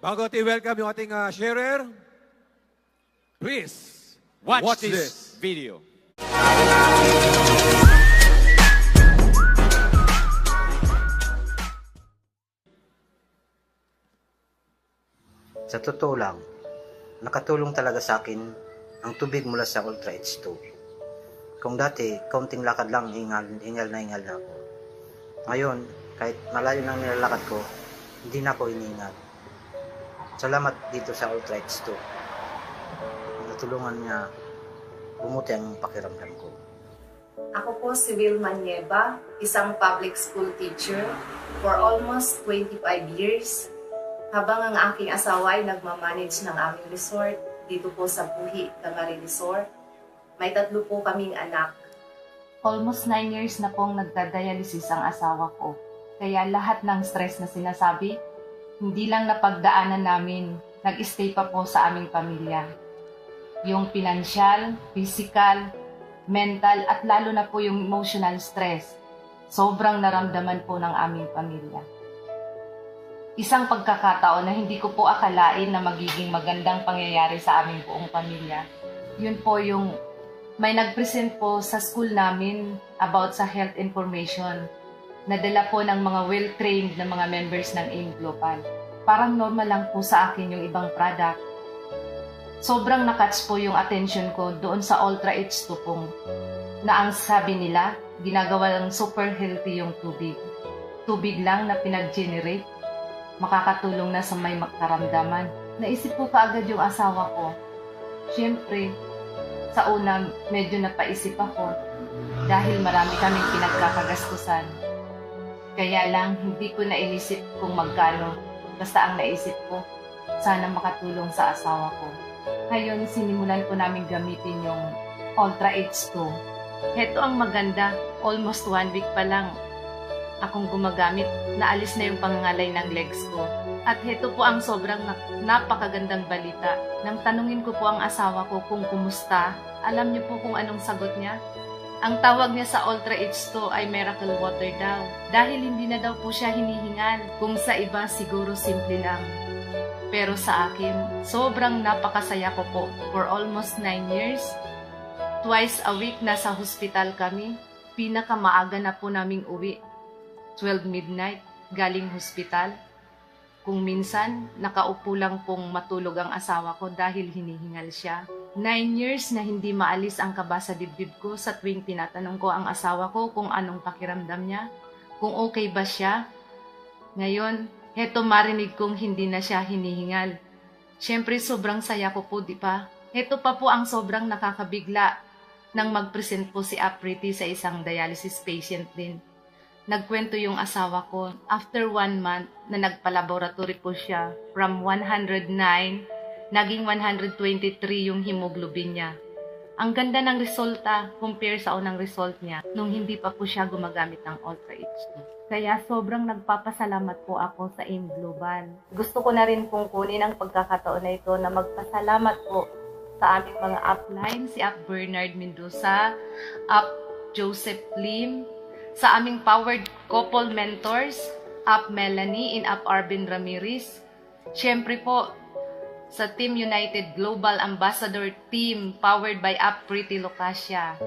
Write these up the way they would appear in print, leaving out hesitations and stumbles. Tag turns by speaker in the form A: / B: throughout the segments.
A: Bago natin welcome yung ating sharer, please
B: Watch this video.
C: Sa totoo lang, nakatulong talaga sa akin ang tubig mula sa Ultra H2. Kung dati, kaunting lakad lang, hingal na ako. Ngayon, kahit malayo nang nilalakad ko, hindi na ako iniingal. Salamat dito sa Ultra H2. Natulungan niya bumuti ang pakiramdam ko.
D: Ako po si Wilma Nieva, isang public school teacher for almost 25 years. Habang ang aking asawa ay nagmamanage ng aming resort dito po sa Puhi, Damari Resort. May 3 po kaming anak.
E: Almost 9 years na pong nagdadialysis ang asawa ko. Kaya lahat ng stress na sinasabi, hindi lang napagdaanan namin, nag-stay pa po sa aming pamilya. Yung financial, physical, mental at lalo na po yung emotional stress, sobrang naramdaman po ng aming pamilya. Isang pagkakataon na hindi ko po akalain na magiging magandang pangyayari sa aming buong pamilya. Yun po yung may nag-present po sa school namin about sa health information. Nadala po ng mga well-trained na mga members ng AIM Global. Parang normal lang po sa akin yung ibang product. Sobrang nakatch po yung attention ko doon sa Ultra H2 pong na ang sabi nila, ginagawa lang super healthy yung tubig. Tubig lang na pinag-generate, makakatulong na sa may makaramdaman. Naisip ko kaagad yung asawa ko. Siyempre, sa una medyo napaisip ako dahil marami kaming pinagkakagastusan. Kaya lang, hindi ko nainisip kung magkano. Basta ang naisip ko, sana makatulong sa asawa ko. Ngayon, sinimulan ko namin gamitin yung Ultra H2. Heto ang maganda, almost 1 week pa lang akong gumagamit, naalis na yung pangangalay ng legs ko. At heto po ang sobrang napakagandang balita. Nang tanungin ko po ang asawa ko kung kumusta, alam niyo po kung anong sagot niya? Ang tawag niya sa Ultra H2 ay miracle water daw. Dahil hindi na daw po siya hinihingal. Kung sa iba siguro simple lang. Pero sa akin, sobrang napakasaya ko po. For almost 9 years, twice a week nasa hospital kami. Pinakamaaga na po naming uwi. 12 midnight, galing hospital. Kung minsan, nakaupo lang pong matulog ang asawa ko dahil hinihingal siya. 9 years na hindi maalis ang kaba sa dibdib ko sa tuwing tinatanong ko ang asawa ko kung anong pakiramdam niya, kung okay ba siya. Ngayon, heto marinig kong hindi na siya hinihingal. Siyempre, sobrang saya ko po, di pa? Heto pa po ang sobrang nakakabigla nang mag-present po si Apriti sa isang dialysis patient din. Nagkwento yung asawa ko, after 1 month na nagpa-laboratory po siya, from 109, naging 123 yung hemoglobin niya. Ang ganda ng resulta compare sa unang result niya nung hindi pa po siya gumagamit ng Ultra H2. Kaya sobrang nagpapasalamat po ako sa AIM Global. Gusto ko na rin pong kunin ang pagkakataon na ito na magpasalamat po sa aming mga upline, si Up Bernard Mendoza, Up Joseph Lim, sa aming powered couple mentors, Up Melanie and Up Arvin Ramirez. Siyempre po, sa Team United Global Ambassador Team powered by Up Pretty Locasia.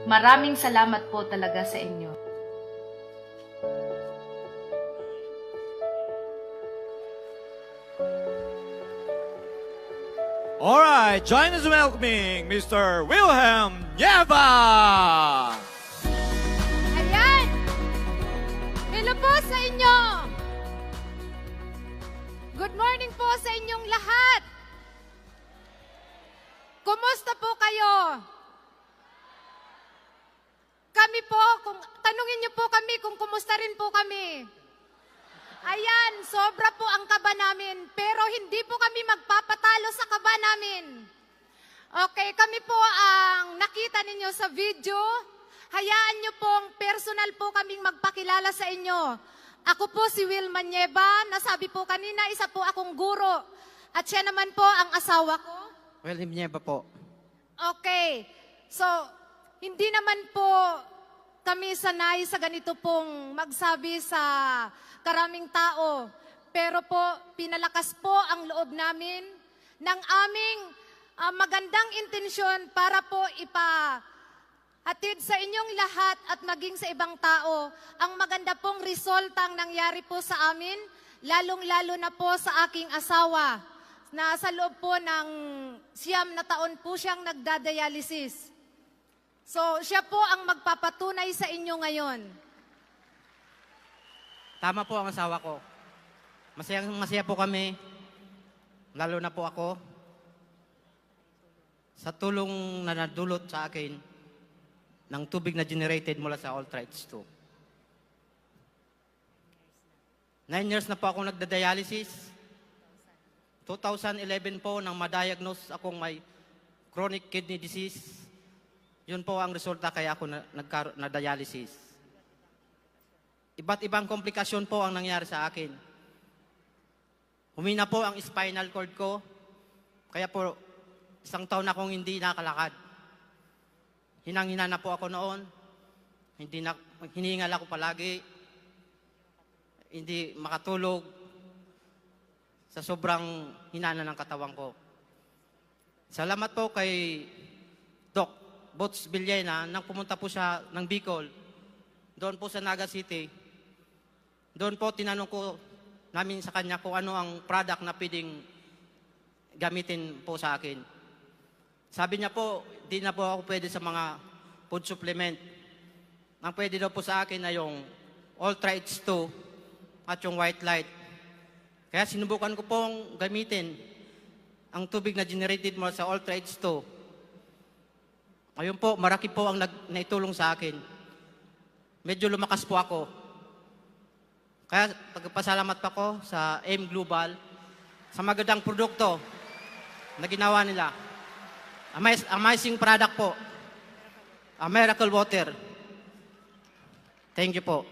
E: Maraming salamat po talaga sa inyo.
B: Alright, join us welcoming Mr. Wilhelm Nieva!
F: Ayan! Hello po sa inyo! Good morning po sa inyong lahat! Kumusta po kayo? Kami po, tanungin niyo po kami kung kumusta rin po kami. Ayan, sobra po ang kaba namin, pero hindi po kami magpapatalo sa kaba namin. Okay, kami po ang nakita ninyo sa video. Hayaan niyo pong personal po kaming magpakilala sa inyo. Ako po si Wilma Nieva, nasabi po kanina, isa po akong guro. At siya naman po ang asawa ko.
G: Wilhelm Nieva po.
F: Okay, so hindi naman po kami sanay sa ganito pong magsabi sa karaming tao. pero po pinalakas po ang loob namin ng aming magandang intensyon para po ipahatid sa inyong lahat at maging sa ibang tao ang maganda pong resultang nangyari po sa amin, lalong-lalo na po sa aking asawa na sa loob po ng 9 na taon po siyang nagdadialysis. So, siya po ang magpapatunay sa inyo ngayon.
G: Tama po ang asawa ko. Masaya po kami, lalo na po ako, sa tulong na nadulot sa akin ng tubig na generated mula sa Ultra-H2. 9 years na po ako nagda-dialysis. 2011 po nang ma-diagnose akong may chronic kidney disease. Yun po ang resulta kaya ako na-dialysis. Iba't ibang komplikasyon po ang nangyari sa akin. Humina po ang spinal cord ko, kaya po 1 taon akong hindi nakalakad. Hinang-hina na po ako noon, hinihingal ako palagi, hindi makatulog sa sobrang hinana ng katawan ko. Salamat po kay Doc Bots Villena nang pumunta po siya ng Bicol, doon po sa Naga City. Doon po tinanong ko namin sa kanya kung ano ang product na pwedeng gamitin po sa akin. Sabi niya po, di na po ako pwede sa mga food supplement. Ang pwede daw po sa akin ay yung Ultra-H2 at yung White Light. Kaya sinubukan ko pong gamitin ang tubig na generated mula sa Ultra-H2. Ayun po, marami po ang naitulong sa akin. Medyo lumakas po ako. Kaya pagpasalamat pa ko sa AIM Global sa magandang produkto na ginawa nila. Amazing product po. A Miracle Water. Thank you po.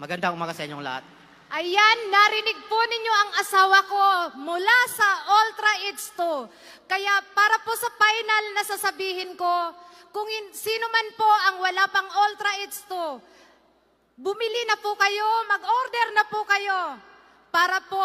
G: Magandang umaga sa inyong lahat.
F: Ayan, narinig po ninyo ang asawa ko mula sa Ultra-H2. Kaya para po sa final na sasabihin ko, kung sino man po ang wala pang Ultra-H2, bumili na po kayo, mag-order na po kayo para po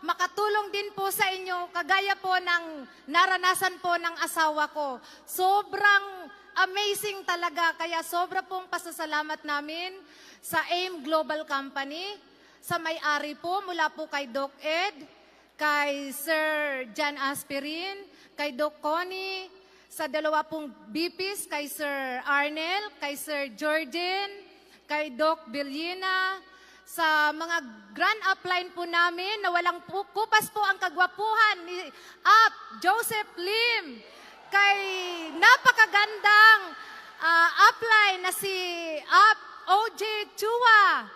F: makatulong din po sa inyo, kagaya po ng naranasan po ng asawa ko. Sobrang amazing talaga, kaya sobra pong pasasalamat namin sa AIM Global Company, sa may-ari po mula po kay Doc Ed, kay Sir John Aspirin, kay Doc Connie, sa 2 pong BPs, kay Sir Arnel, kay Sir Jordan, kay Doc Villena, sa mga grand upline po namin na walang kupas po ang kagwapuhan ni Joseph Lim, kay napakagandang upline na si OJ Chua,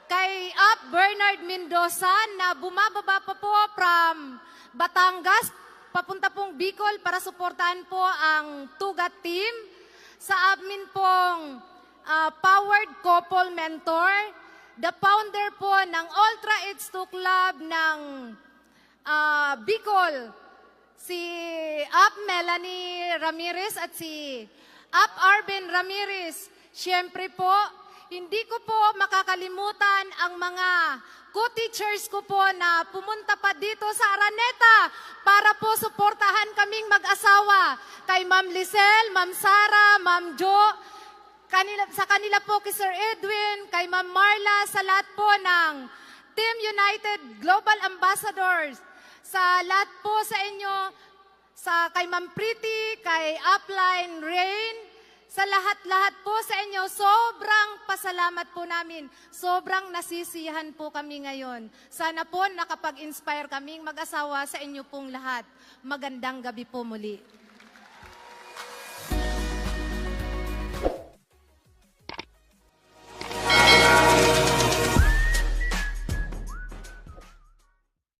F: kay Bernard Mendoza na bumababa pa po from Batangas, papunta pong Bicol para suportahan po ang Tugat team, sa amin pong Powered Couple Mentor, the founder po ng Ultra-H2 Club ng Bicol, si Melanie Ramirez at si Arvin Ramirez. Siyempre po, hindi ko po makakalimutan ang mga co-teachers ko po na pumunta pa dito sa Araneta para po suportahan kaming mag-asawa. Kay Ma'am Lisel, Ma'am Sara, Ma'am Jo, sa kanila po kay Sir Edwin, kay Ma'am Marla, sa lahat po ng Team United Global Ambassadors, sa lahat po sa inyo, kay Ma'am Pretty, kay Upline Rain, sa lahat-lahat po sa inyo, sobrang pasalamat po namin. Sobrang nasisiyahan po kami ngayon. Sana po nakapag-inspire kaming mag-asawa sa inyo pong lahat. Magandang gabi po muli.